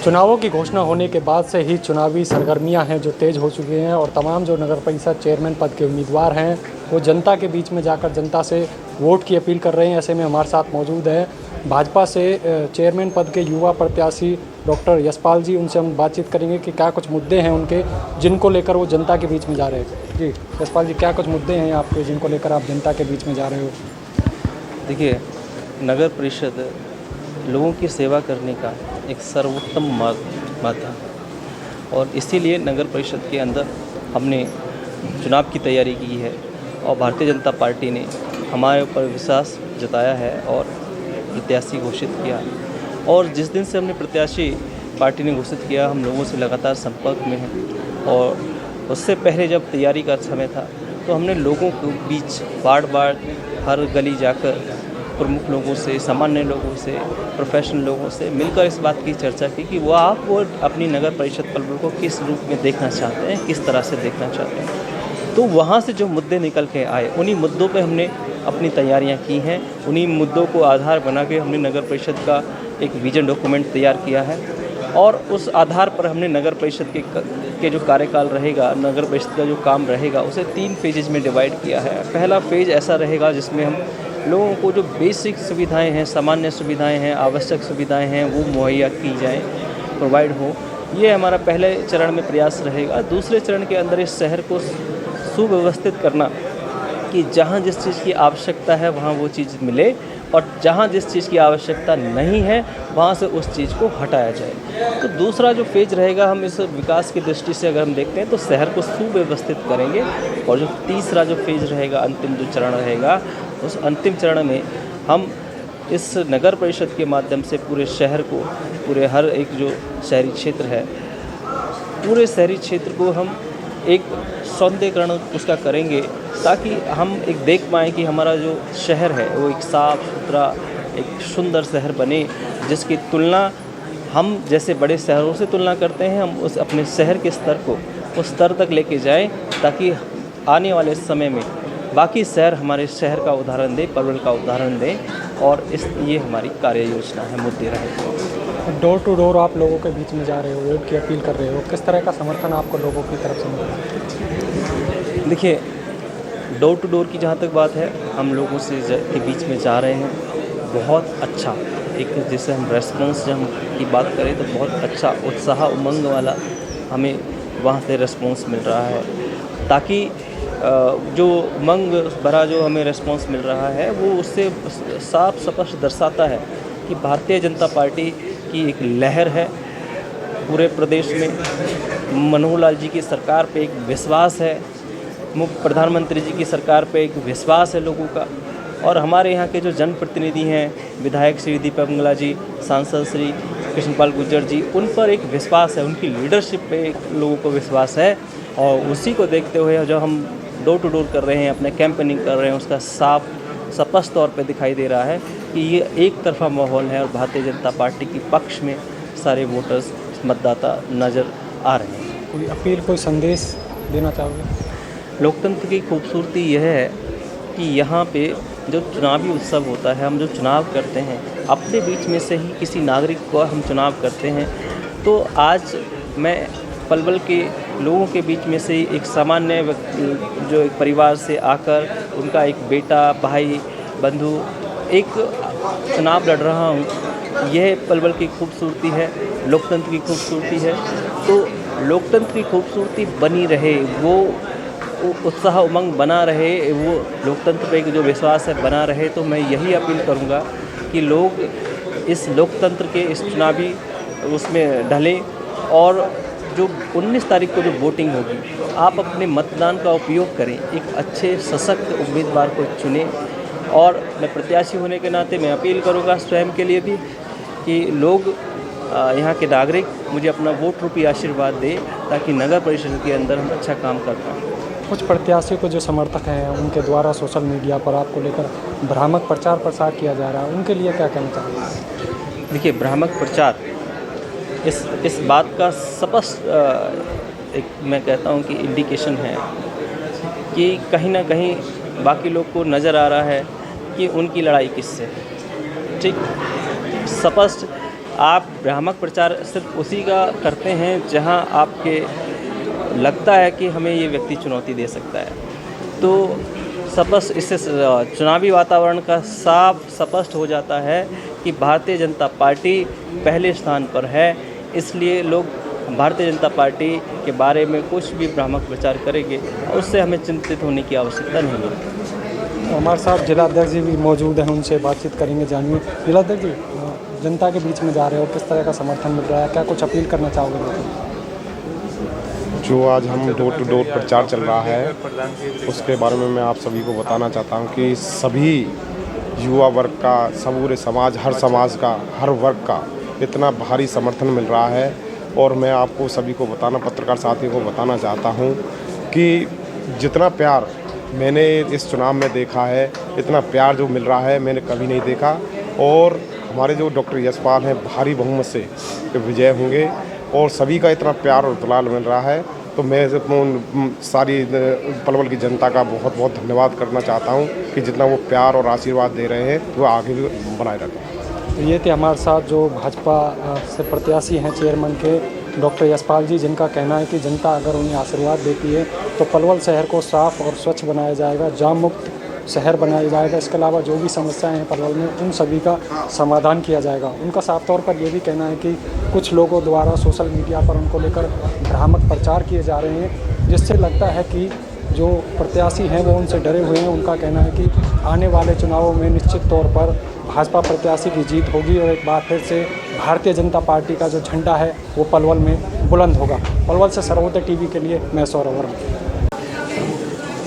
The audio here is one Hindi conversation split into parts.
चुनावों की घोषणा होने के बाद से ही चुनावी सरगर्मियां हैं जो तेज़ हो चुकी हैं और तमाम जो नगर परिषद चेयरमैन पद के उम्मीदवार हैं वो जनता के बीच में जाकर जनता से वोट की अपील कर रहे हैं। ऐसे में हमारे साथ मौजूद है भाजपा से चेयरमैन पद के युवा प्रत्याशी डॉक्टर यशपाल जी। उनसे हम बातचीत करेंगे कि क्या कुछ मुद्दे हैं उनके जिनको लेकर वो जनता के बीच में जा रहे हैं। जी यशपाल जी, क्या कुछ मुद्दे हैं आपके जिनको लेकर आप जनता के बीच में जा रहे हो? देखिए, नगर परिषद लोगों की सेवा करने का एक सर्वोत्तम माध्यम है और इसीलिए नगर परिषद के अंदर हमने चुनाव की तैयारी की है और भारतीय जनता पार्टी ने हमारे ऊपर विश्वास जताया है और प्रत्याशी घोषित किया। और जिस दिन से हमने प्रत्याशी पार्टी ने घोषित किया, हम लोगों से लगातार संपर्क में हैं और उससे पहले जब तैयारी का समय था तो हमने लोगों के बीच वार्ड वार्ड हर गली जाकर प्रमुख लोगों से, सामान्य लोगों से, प्रोफेशनल लोगों से मिलकर इस बात की चर्चा की कि वो अपनी नगर परिषद पलवल को किस रूप में देखना चाहते हैं, किस तरह से देखना चाहते हैं। तो वहाँ से जो मुद्दे निकल के आए, उन्हीं मुद्दों पे हमने अपनी तैयारियाँ की हैं। उन्हीं मुद्दों को आधार बना के हमने नगर परिषद का एक विजन डॉक्यूमेंट तैयार किया है और उस आधार पर हमने नगर परिषद के जो कार्यकाल रहेगा, नगर परिषद का जो काम रहेगा, उसे 3 फेजेज में डिवाइड किया है। पहला फेज ऐसा रहेगा जिसमें हम लोगों को जो बेसिक सुविधाएं हैं, सामान्य सुविधाएं हैं, आवश्यक सुविधाएं हैं, वो मुहैया की जाएं, प्रोवाइड हो। ये हमारा पहले चरण में प्रयास रहेगा। दूसरे चरण के अंदर इस शहर को सुव्यवस्थित करना कि जहाँ जिस चीज़ की आवश्यकता है वहाँ वो चीज़ मिले और जहाँ जिस चीज़ की आवश्यकता नहीं है वहाँ से उस चीज़ को हटाया जाए। तो दूसरा जो फेज रहेगा, हम इस विकास की दृष्टि से अगर हम देखते हैं तो शहर को सुव्यवस्थित करेंगे। और जो तीसरा जो फेज रहेगा, अंतिम जो चरण रहेगा, उस अंतिम चरण में हम इस नगर परिषद के माध्यम से पूरे शहर को, पूरे हर एक जो शहरी क्षेत्र है, पूरे शहरी क्षेत्र को हम एक सौंदर्यीकरण उसका करेंगे ताकि हम एक देख पाएँ कि हमारा जो शहर है वो एक साफ़ सुथरा, एक सुंदर शहर बने, जिसकी तुलना हम जैसे बड़े शहरों से तुलना करते हैं, हम उस अपने शहर के स्तर को उस स्तर तक लेके जाएं ताकि आने वाले समय में बाकी शहर हमारे शहर का उदाहरण दें, पलवल का उदाहरण दें। और ये हमारी कार्य योजना है, मुद्दे रहे। डोर टू डोर आप लोगों के बीच में जा रहे हो, वोट की अपील कर रहे हो, किस तरह का समर्थन आपको लोगों की तरफ से मिल रहा है? देखिए, डोर टू डोर की जहाँ तक बात है, हम लोगों से के बीच में जा रहे हैं। बहुत अच्छा एक जैसे हम रेस्पॉन्स जब की बात करें तो बहुत अच्छा उत्साह उमंग वाला हमें वहाँ से रेस्पॉन्स मिल रहा है, ताकि जो उमंग भरा जो हमें रेस्पॉन्स मिल रहा है वो उससे साफ स्पष्ट दर्शाता है कि भारतीय जनता पार्टी की एक लहर है पूरे प्रदेश में। मनोहर लाल जी की सरकार पे एक विश्वास है, प्रधानमंत्री जी की सरकार पे एक विश्वास है लोगों का। और हमारे यहाँ के जो जनप्रतिनिधि हैं, विधायक श्री दीपक मंगला जी, सांसद श्री कृष्णपाल गुर्जर जी, उन पर एक विश्वास है, उनकी लीडरशिप पे लोगों को विश्वास है। और उसी को देखते हुए जो हम डोर टू डोर कर रहे हैं, अपने कैंपेनिंग कर रहे हैं, उसका साफ स्पष्ट तौर पे दिखाई दे रहा है कि ये एक तरफा माहौल है और भारतीय जनता पार्टी के पक्ष में सारे वोटर्स, मतदाता नज़र आ रहे हैं। कोई अपील, कोई संदेश देना चाहोगे? लोकतंत्र की खूबसूरती यह है कि यहाँ पे जो चुनावी उत्सव होता है, हम जो चुनाव करते हैं अपने बीच में से ही किसी नागरिक को हम चुनाव करते हैं। तो आज मैं पलवल के लोगों के बीच में से एक सामान्य जो एक परिवार से आकर उनका एक बेटा, भाई, बंधु एक चुनाव लड़ रहा हूँ। यह पलवल की खूबसूरती है, लोकतंत्र की खूबसूरती है। तो लोकतंत्र की खूबसूरती बनी रहे, वो उत्साह उमंग बना रहे, वो लोकतंत्र पे जो विश्वास है बना रहे। तो मैं यही अपील करूँगा कि लोग इस लोकतंत्र के इस चुनावी उसमें ढलें और जो 19 तारीख को जो वोटिंग होगी, आप अपने मतदान का उपयोग करें, एक अच्छे सशक्त उम्मीदवार को चुनें। और मैं प्रत्याशी होने के नाते मैं अपील करूंगा स्वयं के लिए भी कि लोग यहाँ के नागरिक मुझे अपना वोट रूपी आशीर्वाद दें ताकि नगर परिषद के अंदर हम अच्छा काम कर पाएँ। कुछ प्रत्याशियों को जो समर्थक हैं उनके द्वारा सोशल मीडिया पर आपको लेकर भ्रामक प्रचार प्रसार किया जा रहा है, उनके लिए क्या कहना चाहेंगे? देखिए, भ्रामक प्रचार इस बात का स्पष्ट एक मैं कहता हूँ कि इंडिकेशन है कि कहीं ना कहीं बाकी लोग को नज़र आ रहा है कि उनकी लड़ाई किससे है। ठीक स्पष्ट आप भ्रामक प्रचार सिर्फ उसी का करते हैं जहां आपके लगता है कि हमें ये व्यक्ति चुनौती दे सकता है। तो स्पष्ट इससे चुनावी वातावरण का साफ स्पष्ट हो जाता है कि भारतीय जनता पार्टी पहले स्थान पर है, इसलिए लोग भारतीय जनता पार्टी के बारे में कुछ भी भ्रामक प्रचार करेंगे, उससे हमें चिंतित होने की आवश्यकता नहीं है। हमारे साथ जिलाध्यक्ष जी भी मौजूद हैं, उनसे बातचीत करेंगे, जानिए। जिलाध्यक्ष जी, जनता के बीच में जा रहे हो, किस तरह का समर्थन मिल रहा है, क्या कुछ अपील करना चाहोगे लोगों को? जो आज हम डोर टू डोर प्रचार चल रहा है उसके बारे में मैं आप सभी को बताना चाहता हूं कि सभी युवा वर्ग का, समूरे समाज, हर समाज का, हर वर्ग का इतना भारी समर्थन मिल रहा है। और मैं आपको सभी को बताना, पत्रकार साथियों को बताना चाहता हूं कि जितना प्यार मैंने इस चुनाव में देखा है, इतना प्यार जो मिल रहा है मैंने कभी नहीं देखा। और हमारे जो डॉक्टर यशपाल हैं भारी बहुमत से विजय होंगे और सभी का इतना प्यार और दुलार मिल रहा है। तो मैं सारी पलवल की जनता का बहुत बहुत धन्यवाद करना चाहता हूं कि जितना वो प्यार और आशीर्वाद दे रहे हैं वो आगे भी बनाए रखें। तो ये थे हमारे साथ जो भाजपा से प्रत्याशी हैं चेयरमैन के डॉक्टर यशपाल जी, जिनका कहना है कि जनता अगर उन्हें आशीर्वाद देती है तो पलवल शहर को साफ़ और स्वच्छ बनाया जाएगा, जाम मुक्त शहर बनाया जाएगा। इसके अलावा जो भी समस्याएं हैं पलवल में, उन सभी का समाधान किया जाएगा। उनका साफ तौर पर यह भी कहना है कि कुछ लोगों द्वारा सोशल मीडिया पर उनको लेकर भ्रामक प्रचार किए जा रहे हैं, जिससे लगता है कि जो प्रत्याशी हैं वो उनसे डरे हुए हैं। उनका कहना है कि आने वाले चुनावों में निश्चित तौर पर भाजपा प्रत्याशी की जीत होगी और एक बार फिर से भारतीय जनता पार्टी का जो झंडा है वो पलवल में बुलंद होगा। पलवल से सर्वोदय टीवी के लिए मैं सौरभ वर्मा।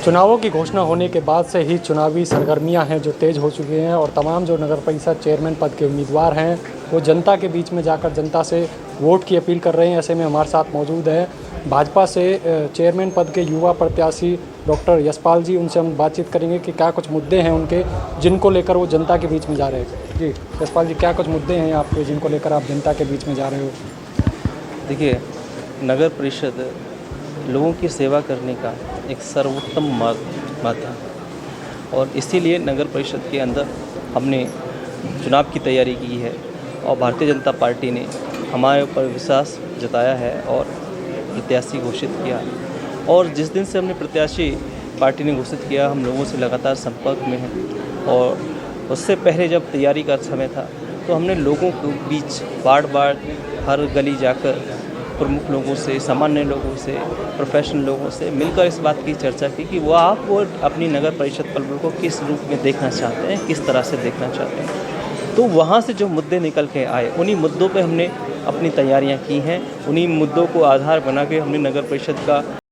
चुनावों की घोषणा होने के बाद से ही चुनावी सरगर्मियां हैं जो तेज़ हो चुकी हैं और तमाम जो नगर परिषद चेयरमैन पद के उम्मीदवार हैं वो जनता के बीच में जाकर जनता से वोट की अपील कर रहे हैं। ऐसे में हमारे साथ मौजूद है भाजपा से चेयरमैन पद के युवा प्रत्याशी डॉक्टर यशपाल जी। उनसे हम बातचीत करेंगे कि क्या कुछ मुद्दे हैं उनके जिनको लेकर वो जनता के बीच में जा रहे हैं। जी यशपाल जी, क्या कुछ मुद्दे हैं आपके जिनको लेकर आप जनता के बीच में जा रहे हो? देखिए, नगर परिषद लोगों की सेवा करने का एक सर्वोत्तम माध्यम है और इसीलिए नगर परिषद के अंदर हमने चुनाव की तैयारी की है और भारतीय जनता पार्टी ने हमारे ऊपर विश्वास जताया है और प्रत्याशी घोषित किया। और जिस दिन से हमने प्रत्याशी पार्टी ने घोषित किया, हम लोगों से लगातार संपर्क में हैं। और उससे पहले जब तैयारी का समय था तो हमने लोगों के बीच वार्ड हर गली जाकर प्रमुख लोगों से, सामान्य लोगों से, प्रोफेशनल लोगों से मिलकर इस बात की चर्चा की कि वो अपनी नगर परिषद पलवल को किस रूप में देखना चाहते हैं, किस तरह से देखना चाहते हैं। तो वहाँ से जो मुद्दे निकल के आए, उन्हीं मुद्दों पे हमने अपनी तैयारियां की हैं। उन्हीं मुद्दों को आधार बना के हमने नगर परिषद का